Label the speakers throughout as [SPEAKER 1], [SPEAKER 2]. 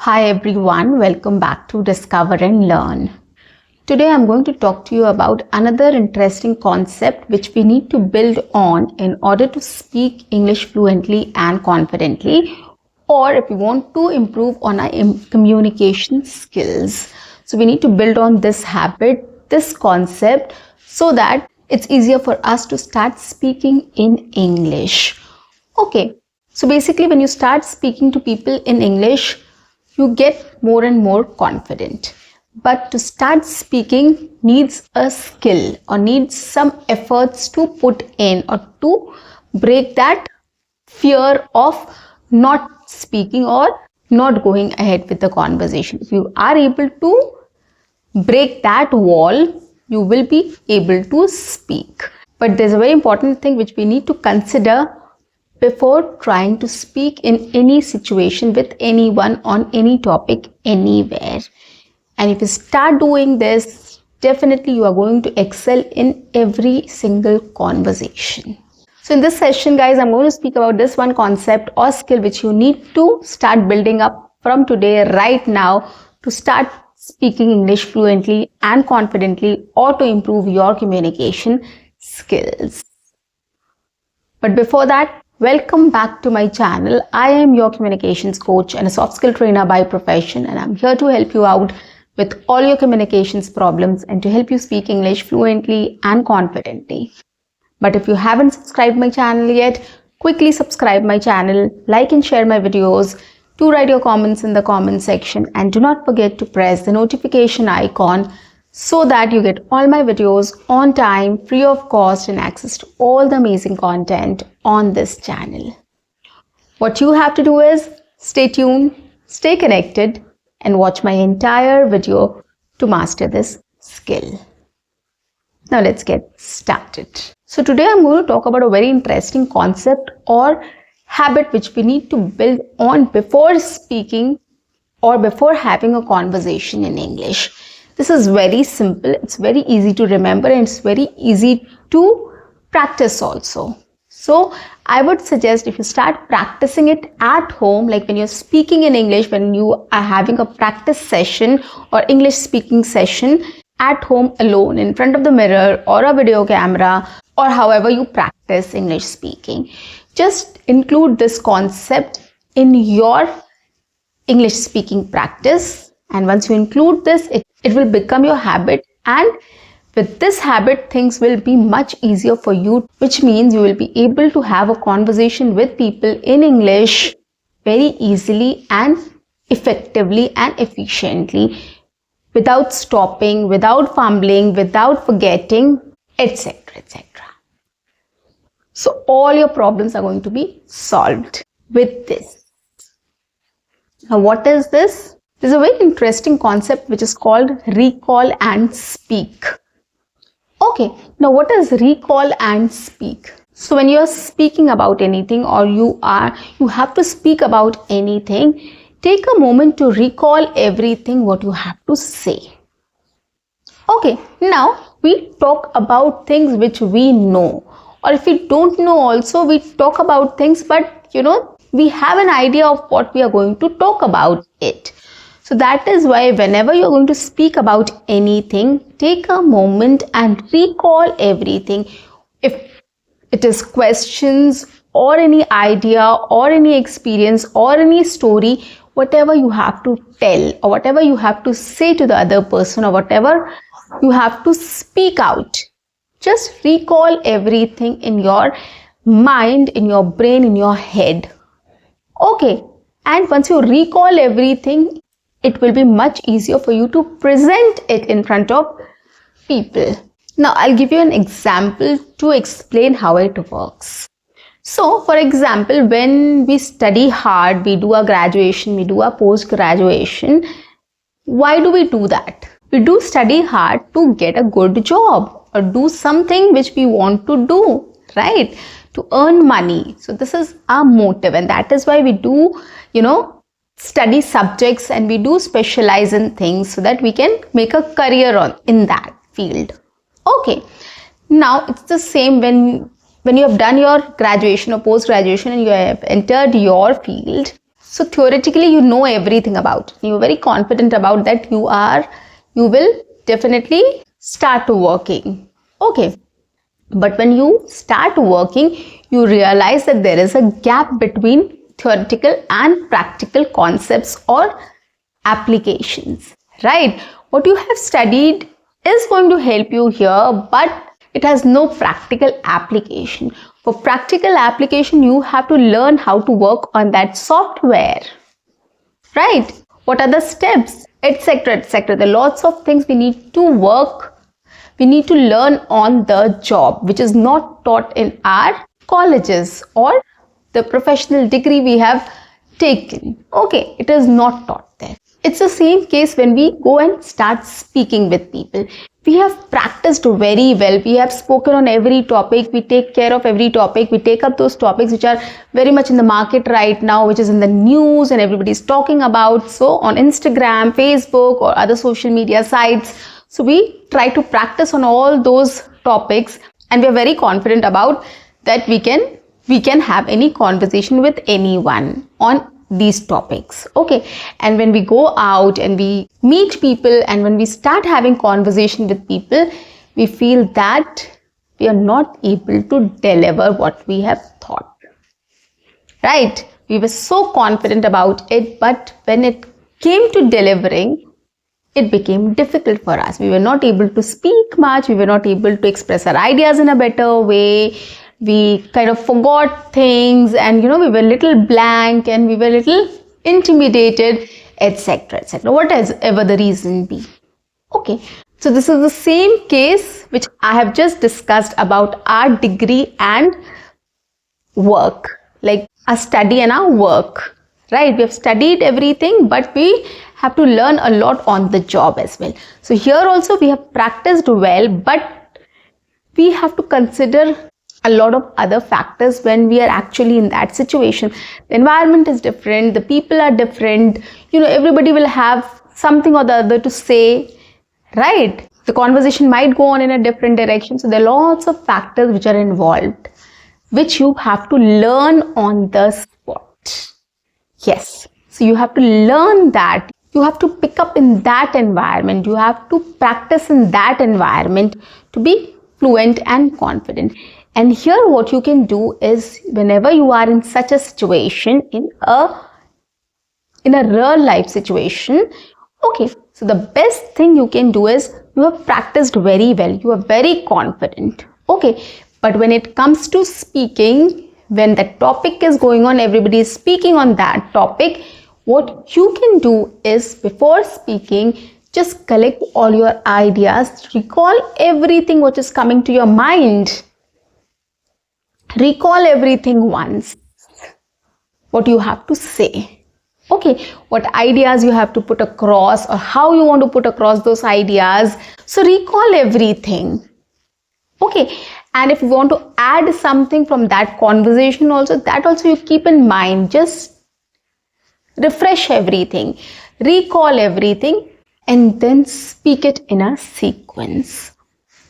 [SPEAKER 1] Hi everyone, welcome back to Discover and Learn. Today I'm going to talk to you about another interesting concept which we need to build on in order to speak English fluently and confidently, or if we want to improve on our communication skills. So we need to build on this habit, this concept, so that it's easier for us to start speaking in English. Okay, so basically when you start speaking to people in English, you get more and more confident. But to start speaking needs a skill or needs some efforts to put in or to break that fear of not speaking or not going ahead with the conversation. If you are able to break that wall, you will be able to speak. But there's a very important thing which we need to consider before trying to speak in any situation with anyone on any topic anywhere. And if you start doing this, definitely you are going to excel in every single conversation. So in this session, guys, I'm going to speak about this one concept or skill which you need to start building up from today, right now, to start speaking English fluently and confidently, or to improve your communication skills. But before that, welcome back to my channel. I am your communications coach and a soft skill trainer by profession, and I'm here to help you out with all your communications problems and to help you speak English fluently and confidently. But if you haven't subscribed my channel yet, quickly subscribe my channel, like and share my videos, do write your comments in the comment section, and do not forget to press the notification icon so that you get all my videos on time, free of cost, and access to all the amazing content on this channel. What you have to do is stay tuned, stay connected, and watch my entire video to master this skill. Now let's get started. So today I'm going to talk about a very interesting concept or habit which we need to build on before speaking or before having a conversation in English. This is very simple, it's very easy to remember, and it's very easy to practice also. So I would suggest if you start practicing it at home, like when you're speaking in English, when you are having a practice session or English speaking session at home alone in front of the mirror or a video camera, or however you practice English speaking, just include this concept in your English speaking practice. And once you include this, it will become your habit, and with this habit things will be much easier for you, which means you will be able to have a conversation with people in English very easily and effectively and efficiently, without stopping, without fumbling, without forgetting, etc., etc. So all your problems are going to be solved with this. Now what is this? There's a very interesting concept which is called recall and speak. Okay, now what is recall and speak? So when you are speaking about anything, or you have to speak about anything, take a moment to recall everything what you have to say. Okay, now we talk about things which we know, or if we don't know also, we talk about things, but we have an idea of what we are going to talk about it. So that is why whenever you're going to speak about anything, take a moment and recall everything. If it is questions or any idea or any experience or any story, whatever you have to tell or whatever you have to say to the other person or whatever you have to speak out, just recall everything in your mind, in your brain, in your head. Okay, and once you recall everything, it will be much easier for you to present it in front of people. Now, I'll give you an example to explain how it works. So, for example, when we study hard, we do a graduation, we do a post-graduation. Why do we do that? We do study hard to get a good job or do something which we want to do, right? To earn money. So this is our motive, and that is why we do, study subjects and we do specialize in things so that we can make a career in that field. Okay, now it's the same when you have done your graduation or post-graduation and you have entered your field. So theoretically, you know everything about it. You're very confident about that. You will definitely start working. Okay. But when you start working, you realize that there is a gap between theoretical and practical concepts or applications, right? What you have studied is going to help you here, but it has no practical application. For practical application, you have to learn how to work on that software, right? What are the steps, etc., etc. There are lots of things we need to work, we need to learn on the job, which is not taught in our colleges or the professional degree we have taken. Okay, it is not taught there. It's the same case when we go and start speaking with people. We have practiced very well. We have spoken on every topic. We take care of every topic. We take up those topics which are very much in the market right now, which is in the news and everybody's talking about. So on Instagram, Facebook, or other social media sites. So we try to practice on all those topics, and we are very confident about that we can have any conversation with anyone on these topics. Okay, and when we go out and we meet people and when we start having conversation with people, we feel that we are not able to deliver what we have thought, right? We were so confident about it, but when it came to delivering, it became difficult for us. We were not able to speak much. We were not able to express our ideas in a better way. We kind of forgot things, and we were a little blank and we were a little intimidated, etc., etc. Whatever the reason be. Okay, so this is the same case which I have just discussed about our degree and work, like our study and our work, right? We have studied everything, but we have to learn a lot on the job as well. So here also we have practiced well, but we have to consider a lot of other factors when we are actually in that situation. The environment is different, the people are different, everybody will have something or the other to say, right? The conversation might go on in a different direction. So there are lots of factors which are involved, which you have to learn on the spot. Yes, so you have to learn that. You have to pick up in that environment. You have to practice in that environment to be fluent and confident. And here what you can do is, whenever you are in such a situation, in a real life situation, okay, so the best thing you can do is, you have practiced very well, you are very confident, okay, but when it comes to speaking, when the topic is going on, everybody is speaking on that topic, what you can do is, before speaking, just collect all your ideas, recall everything which is coming to your mind. Recall everything once, what you have to say, okay, what ideas you have to put across, or how you want to put across those ideas. So recall everything, okay, and if you want to add something from that conversation also, that also you keep in mind. Just refresh everything, recall everything, and then speak it in a sequence.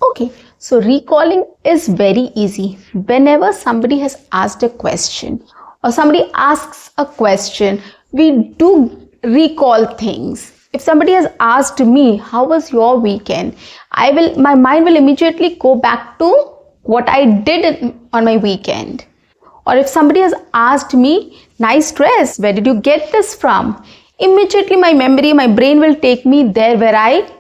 [SPEAKER 1] Okay, so recalling is very easy. Whenever somebody has asked a question or somebody asks a question, we do recall things. If somebody has asked me, how was your weekend? My mind will immediately go back to what I did on my weekend. Or if somebody has asked me, nice dress, where did you get this from? Immediately my brain will take me there where I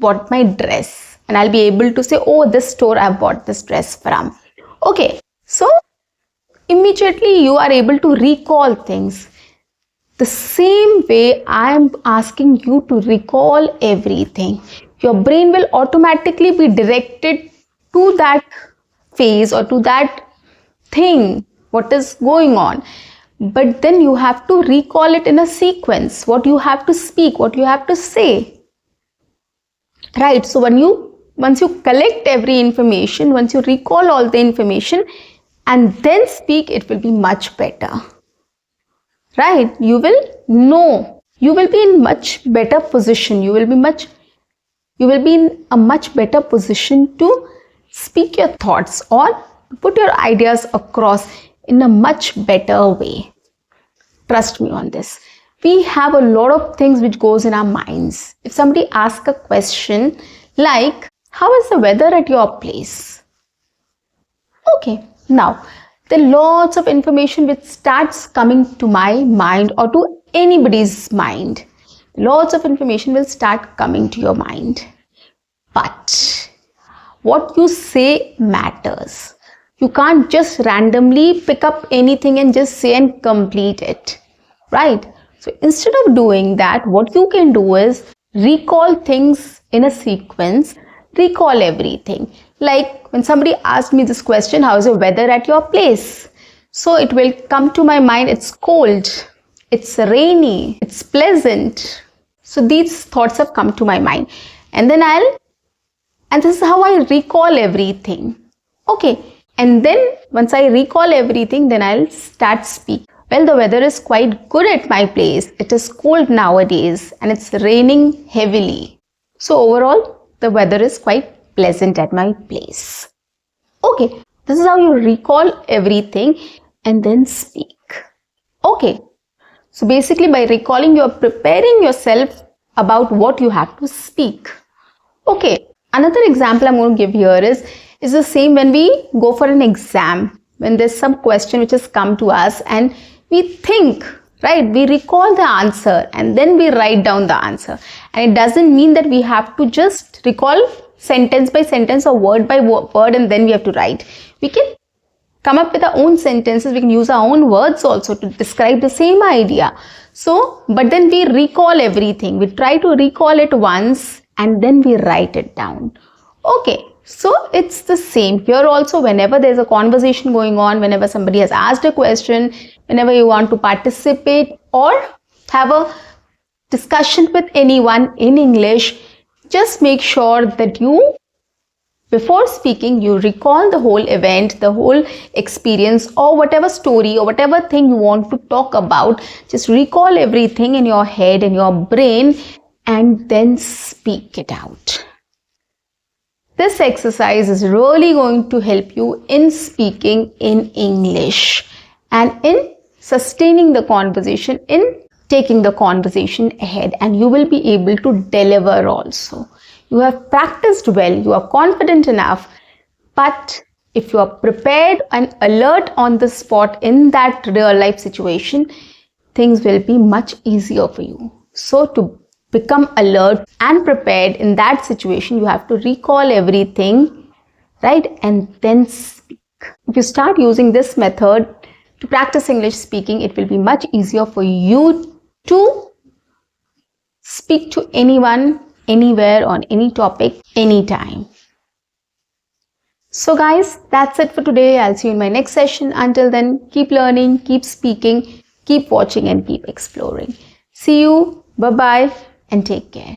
[SPEAKER 1] bought my dress. And I'll be able to say, oh, this store I bought this dress from. Okay, so immediately you are able to recall things. The same way I am asking you to recall everything. Your brain will automatically be directed to that phase or to that thing, what is going on. But then you have to recall it in a sequence, what you have to speak, what you have to say. Right, so once you collect every information, once you recall all the information and then speak, it will be much better. Right, you will know, you will be in much better position, you will be in a much better position to speak your thoughts or put your ideas across in a much better way. Trust me on this. We have a lot of things which goes in our minds. If somebody asks a question like, how is the weather at your place? Okay, now there are lots of information which starts coming to my mind or to anybody's mind. Lots of information will start coming to your mind. But what you say matters. You can't just randomly pick up anything and just say and complete it, right? So instead of doing that, what you can do is recall things in a sequence, recall everything. Like when somebody asked me this question, how is the weather at your place? So it will come to my mind, it's cold, it's rainy, it's pleasant. So these thoughts have come to my mind. And this is how I recall everything. Okay. And then once I recall everything, then I'll start speaking. Well, the weather is quite good at my place. It is cold nowadays and it's raining heavily. So overall, the weather is quite pleasant at my place. Okay, this is how you recall everything and then speak. Okay, so basically by recalling, you are preparing yourself about what you have to speak. Okay, another example I'm going to give here is the same when we go for an exam, when there's some question which has come to us and we think, right, we recall the answer and then we write down the answer. And it doesn't mean that we have to just recall sentence by sentence or word by word and then we have to write. We can come up with our own sentences, we can use our own words also to describe the same idea. So, but then we recall everything. We try to recall it once and then we write it down. Okay. So it's the same here also. Whenever there's a conversation going on, whenever somebody has asked a question, whenever you want to participate or have a discussion with anyone in English, just make sure that you, before speaking, you recall the whole event, the whole experience or whatever story or whatever thing you want to talk about. Just recall everything in your head, in your brain, and then speak it out. This exercise is really going to help you in speaking in English and in sustaining the conversation, in taking the conversation ahead, and you will be able to deliver also. You have practiced well, you are confident enough, but if you are prepared and alert on the spot in that real life situation, things will be much easier for you. So to become alert and prepared in that situation, you have to recall everything, right? And then speak. If you start using this method to practice English speaking, it will be much easier for you to speak to anyone, anywhere, on any topic, anytime. So guys, that's it for today. I'll see you in my next session. Until then, keep learning, keep speaking, keep watching and keep exploring. See you. Bye-bye and take care.